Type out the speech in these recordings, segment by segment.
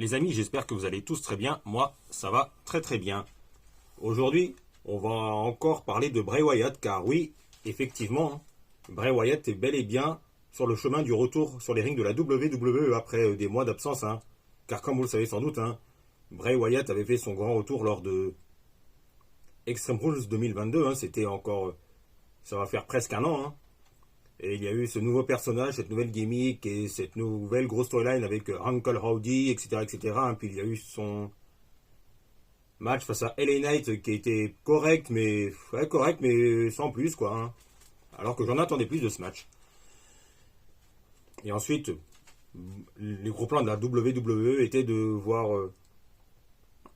Les amis, j'espère que vous allez tous très bien. Moi, ça va très très bien. Aujourd'hui, on va encore parler de Bray Wyatt, car oui, effectivement, Bray Wyatt est bel et bien sur le chemin du retour sur les rings de la WWE après des mois d'absence. Car comme vous le savez sans doute, Bray Wyatt avait fait son grand retour lors de Extreme Rules 2022. C'était encore, ça va faire presque un an. Et il y a eu ce nouveau personnage, cette nouvelle gimmick et cette nouvelle grosse storyline avec Uncle Howdy, etc. etc. Puis il y a eu son match face à LA Knight qui était correct, mais sans plus, quoi. Alors que j'en attendais plus de ce match. Et ensuite, les gros plans de la WWE étaient de voir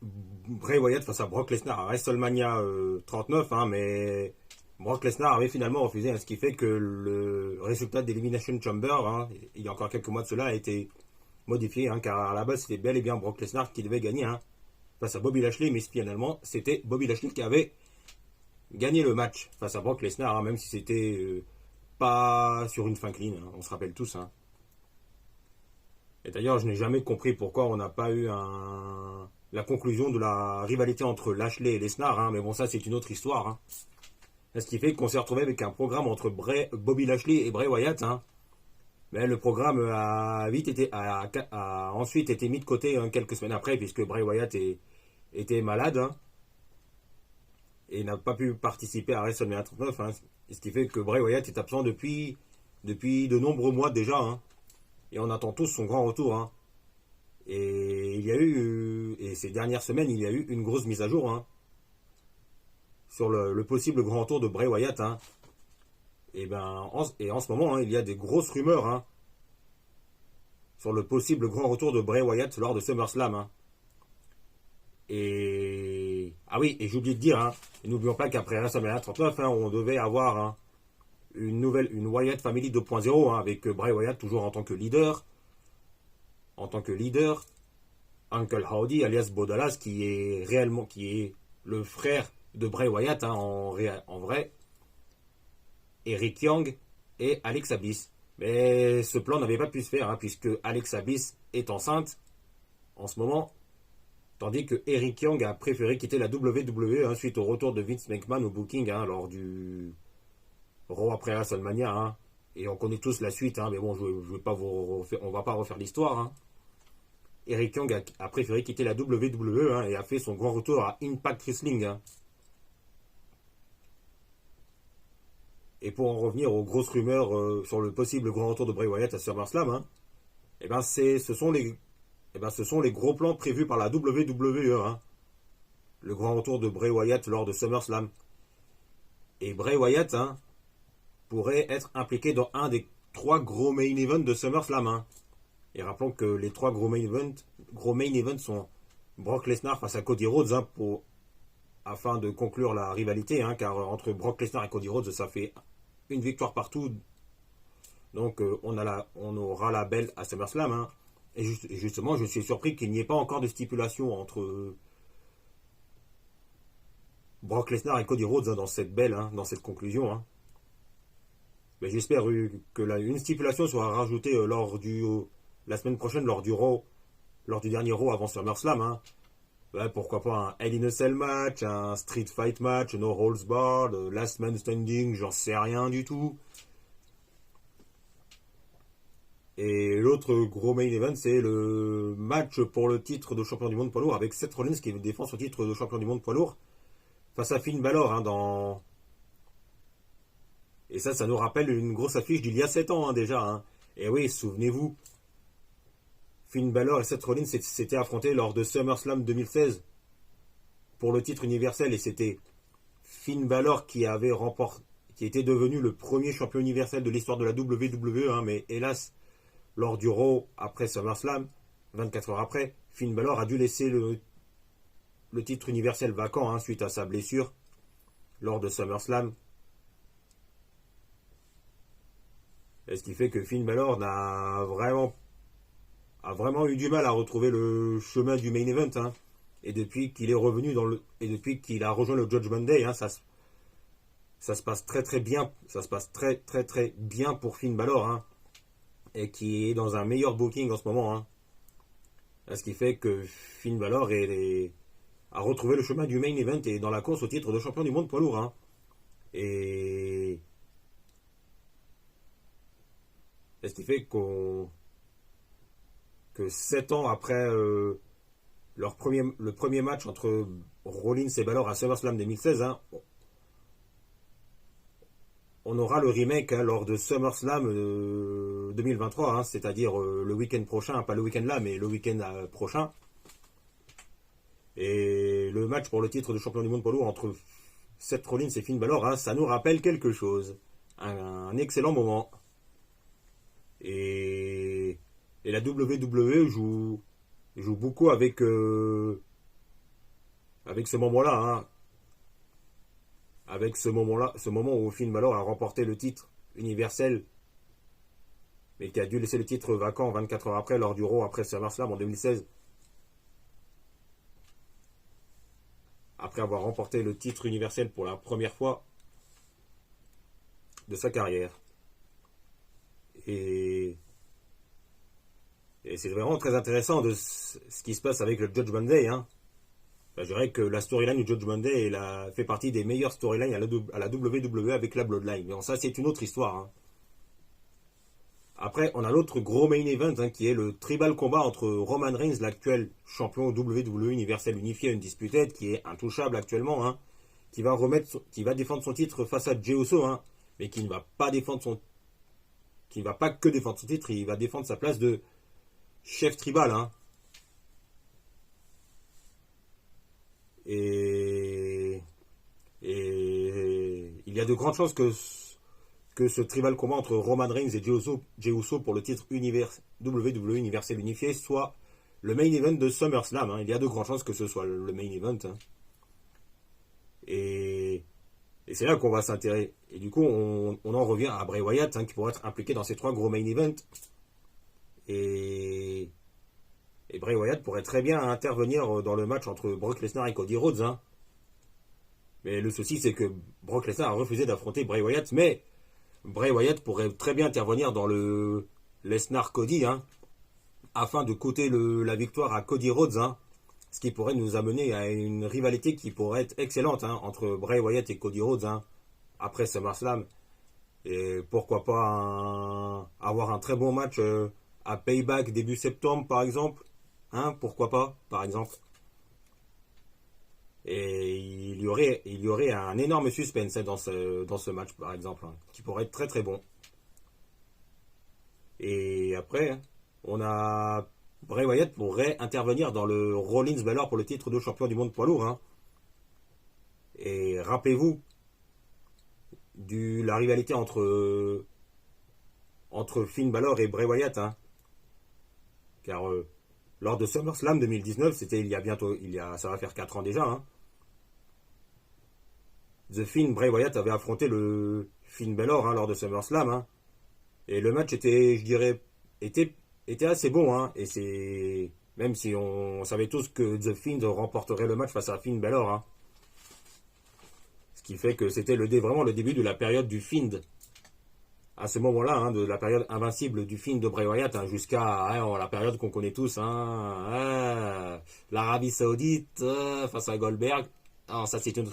Bray Wyatt face à Brock Lesnar à WrestleMania 39, mais Brock Lesnar avait finalement refusé, ce qui fait que le résultat d'Elimination Chamber, il y a encore quelques mois de cela, a été modifié, car à la base c'était bel et bien Brock Lesnar qui devait gagner face à Bobby Lashley, mais finalement c'était Bobby Lashley qui avait gagné le match face à Brock Lesnar, même si c'était pas sur une fin clean, on se rappelle tous. Et d'ailleurs, je n'ai jamais compris pourquoi on n'a pas eu la conclusion de la rivalité entre Lashley et Lesnar, mais bon, ça c'est une autre histoire. Ce qui fait qu'on s'est retrouvé avec un programme entre Bobby Lashley et Bray Wyatt. Mais le programme a ensuite été mis de côté quelques semaines après, puisque Bray Wyatt était malade et n'a pas pu participer à WrestleMania 39. Ce qui fait que Bray Wyatt est absent depuis de nombreux mois déjà. Et on attend tous son grand retour. Et il y a eu, et ces dernières semaines, il y a eu une grosse mise à jour. Sur le possible grand retour de Bray Wyatt. Et en ce moment, il y a des grosses rumeurs sur le possible grand retour de Bray Wyatt lors de SummerSlam. Et j'ai oublié de dire, n'oublions pas qu'après WrestleMania 39, on devait avoir une Wyatt Family 2.0 avec Bray Wyatt toujours en tant que leader. Uncle Howdy alias Bodalas qui est le frère de Bray Wyatt en vrai, Eric Young et Alexa Bliss. Mais ce plan n'avait pas pu se faire puisque Alexa Bliss est enceinte en ce moment, tandis que Eric Young a préféré quitter la WWE suite au retour de Vince McMahon au booking lors du Raw après WrestleMania. Et on connaît tous la suite, mais bon, on va pas refaire l'histoire. Eric Young a préféré quitter la WWE et a fait son grand retour à Impact Wrestling. Et pour en revenir aux grosses rumeurs sur le possible grand retour de Bray Wyatt à SummerSlam, ce sont les gros plans prévus par la WWE. Le grand retour de Bray Wyatt lors de SummerSlam. Et Bray Wyatt pourrait être impliqué dans un des 3 gros main events de SummerSlam. Et rappelons que les 3 gros main events sont Brock Lesnar face à Cody Rhodes afin de conclure la rivalité, car entre Brock Lesnar et Cody Rhodes, ça fait une victoire partout. Donc on aura la belle à SummerSlam. Et justement, je suis surpris qu'il n'y ait pas encore de stipulation entre Brock Lesnar et Cody Rhodes dans cette belle, dans cette conclusion. Mais j'espère que une stipulation sera rajoutée la semaine prochaine lors du dernier Raw avant SummerSlam. Pourquoi pas un Hell in a Cell match, un Street Fight match, No Holds Barred, Last Man Standing, j'en sais rien du tout. Et l'autre gros main event, c'est le match pour le titre de champion du monde poids lourd avec Seth Rollins qui défend son titre de champion du monde poids lourd face à Finn Balor Et ça nous rappelle une grosse affiche d'il y a 7 ans déjà. Et oui, souvenez-vous, Finn Balor et Seth Rollins s'étaient affrontés lors de SummerSlam 2016 pour le titre universel, et c'était Finn Balor qui était devenu le premier champion universel de l'histoire de la WWE, mais hélas, lors du Raw après SummerSlam, 24 heures après, Finn Balor a dû laisser le titre universel vacant suite à sa blessure lors de SummerSlam. Et ce qui fait que Finn Balor a vraiment eu du mal à retrouver le chemin du main event. Et depuis qu'il est revenu et depuis qu'il a rejoint le Judgment Day, ça se passe très très bien. Ça se passe très très très bien pour Finn Balor. Et qui est dans un meilleur booking en ce moment. Ce qui fait que Finn Balor a retrouvé le chemin du main event et dans la course au titre de champion du monde poids lourd, hein. Et, et ce qui fait que 7 ans après le premier match entre Rollins et Balor à SummerSlam 2016, hein, on aura le remake, hein, lors de SummerSlam 2023, hein, c'est-à-dire le week-end prochain, pas le week-end là, mais le week-end prochain. Et le match pour le titre de champion du monde poids lourd entre Seth Rollins et Finn Balor, hein, ça nous rappelle quelque chose. Un excellent moment. Et, et la WWE joue beaucoup avec ce moment-là, hein. Avec ce moment où Finn Balor a remporté le titre universel, mais qui a dû laisser le titre vacant 24 heures après, lors du Raw après SummerSlam en 2016, après avoir remporté le titre universel pour la première fois de sa carrière. Et c'est vraiment très intéressant de ce qui se passe avec le Judgment Day, hein. Je dirais que la storyline du Judgment Day fait partie des meilleures storylines à la WWE avec la Bloodline. Mais ça, c'est une autre histoire, hein. Après, on a l'autre gros main event, hein, qui est le tribal combat entre Roman Reigns, l'actuel champion WWE universel unifié Undisputed, qui est intouchable actuellement, hein, qui va défendre son titre face à Jey Uso, hein, mais qui ne va pas que défendre son titre, il va défendre sa place de chef tribal, hein. Et il y a de grandes chances que ce tribal combat entre Roman Reigns et Jey Uso pour le titre WWE universel unifié soit le main event de SummerSlam, hein. Il y a de grandes chances que ce soit le main event, hein. Et c'est là qu'on va s'intéresser. Et du coup, on en revient à Bray Wyatt, hein, qui pourrait être impliqué dans ces 3 gros main events. Et Bray Wyatt pourrait très bien intervenir dans le match entre Brock Lesnar et Cody Rhodes, hein. Mais le souci, c'est que Brock Lesnar a refusé d'affronter Bray Wyatt, mais Bray Wyatt pourrait très bien intervenir dans le Lesnar-Cody, hein, afin de coûter la victoire à Cody Rhodes, hein, ce qui pourrait nous amener à une rivalité qui pourrait être excellente, hein, entre Bray Wyatt et Cody Rhodes, hein, après SummerSlam. Et pourquoi pas avoir un très bon match à Payback début septembre, par exemple, hein, pourquoi pas, par exemple. Et il y aurait un énorme suspense, hein, dans ce match, par exemple, hein, qui pourrait être très très bon. Et après, hein, on a Bray Wyatt pourrait intervenir dans le Rollins Balor pour le titre de champion du monde poids lourd, hein. Et rappelez-vous la rivalité entre Finn Balor et Bray Wyatt, hein. Car lors de SummerSlam 2019, c'était ça va faire 4 ans déjà, hein, The Finn Bray Wyatt avait affronté le Finn Balor, hein, lors de SummerSlam, hein. Et le match était assez bon, hein. Et même si on savait tous que The Fiend remporterait le match face à Finn Balor, hein. Ce qui fait que c'était vraiment le début de la période du Fiend. À ce moment-là, hein, de la période invincible du Fiend de Bray Wyatt, hein, jusqu'à, hein, la période qu'on connaît tous, hein, l'Arabie Saoudite face à Goldberg. Alors ça, c'est une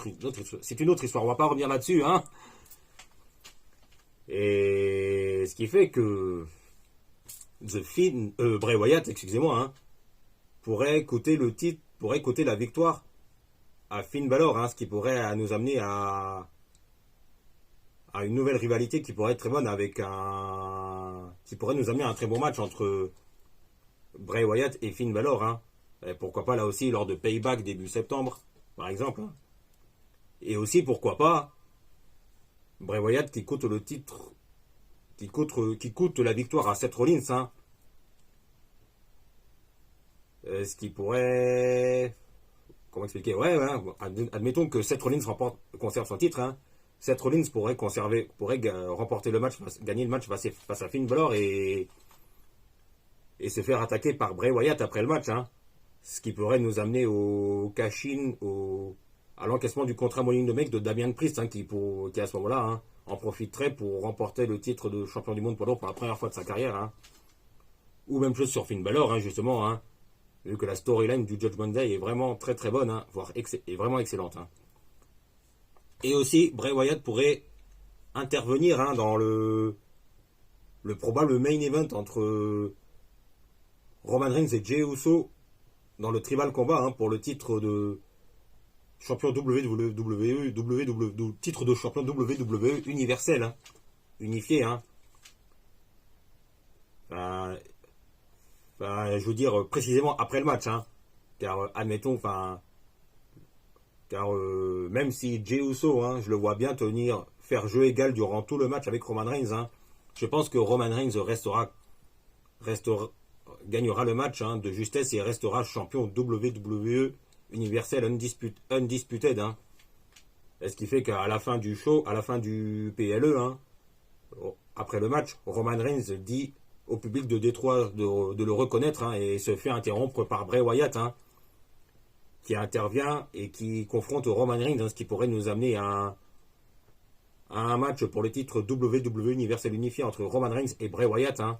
autre histoire. On va pas revenir là-dessus, hein. Et ce qui fait que Bray Wyatt, excusez-moi, hein, pourrait coûter la victoire à Finn Balor, hein, ce qui pourrait nous amener à une nouvelle rivalité qui pourrait être très bonne qui pourrait nous amener à un très bon match entre Bray Wyatt et Finn Balor, hein. Et pourquoi pas là aussi lors de Payback début septembre, par exemple, hein. Et aussi pourquoi pas Bray Wyatt qui coûte le titre, qui coûte la victoire à Seth Rollins, hein. Ce qui pourrait, comment expliquer, ouais, admettons que Seth Rollins conserve son titre, hein. Seth Rollins pourrait remporter le match, gagner le match face à Finn Balor et se faire attaquer par Bray Wyatt après le match, hein. Ce qui pourrait nous amener au cash-in, à l'encaissement du contrat Money in the Bank de Damian Priest, hein, qui à ce moment-là, hein, en profiterait pour remporter le titre de champion du monde poids lourd pour la première fois de sa carrière, hein. Ou même chose sur Finn Balor, hein, justement, hein. vu que la storyline du Judgment Day est vraiment très très bonne, hein, voire est vraiment excellente. Hein. Et aussi, Bray Wyatt pourrait intervenir hein, dans le probable main event entre Roman Reigns et Jey Uso dans le tribal combat hein, pour le titre de champion titre de champion WWE universel, hein, unifié. Hein. Je veux dire précisément après le match, hein, car admettons, même si Jey Uso, hein, je le vois bien faire jeu égal durant tout le match avec Roman Reigns, hein, je pense que Roman Reigns gagnera le match hein, de justesse et restera champion WWE universel undisputed. Hein. Ce qui fait qu'à la fin du show, à la fin du PLE, hein, après le match, Roman Reigns dit au public de Détroit de le reconnaître hein, et se fait interrompre par Bray Wyatt hein, qui intervient et qui confronte Roman Reigns, hein, ce qui pourrait nous amener à un match pour le titre WWE universel unifié entre Roman Reigns et Bray Wyatt hein,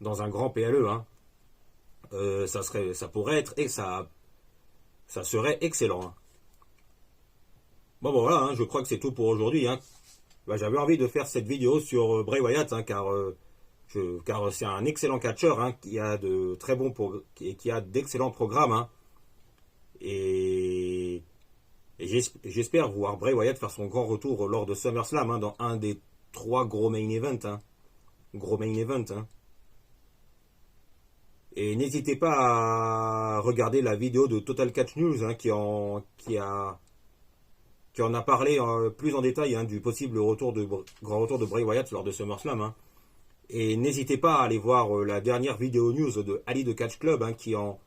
dans un grand PLE. Hein. Ça pourrait être et ça serait excellent. Hein. Bon voilà, hein, je crois que c'est tout pour aujourd'hui. Hein. J'avais envie de faire cette vidéo sur Bray Wyatt hein, car c'est un excellent catcheur hein, qui a de très bons qui a d'excellents programmes hein, et j'espère voir Bray Wyatt faire son grand retour lors de SummerSlam hein, dans un des 3 gros main events hein. Hein. Et n'hésitez pas à regarder la vidéo de Total Catch News hein, qui en a parlé plus en détail hein, du possible grand retour de Bray Wyatt lors de SummerSlam. Hein. Et n'hésitez pas à aller voir la dernière vidéo news de Ali de Catch Club hein, qui en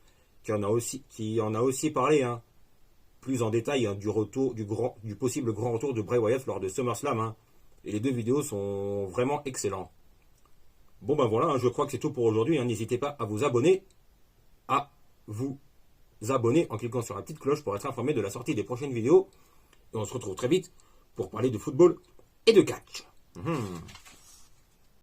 a aussi parlé hein, plus en détail hein, du possible grand retour de Bray Wyatt lors de SummerSlam. Hein. Et les 2 vidéos sont vraiment excellentes. Bon ben voilà, hein, je crois que c'est tout pour aujourd'hui. Hein. N'hésitez pas à vous abonner en cliquant sur la petite cloche pour être informé de la sortie des prochaines vidéos. Et on se retrouve très vite pour parler de football et de catch.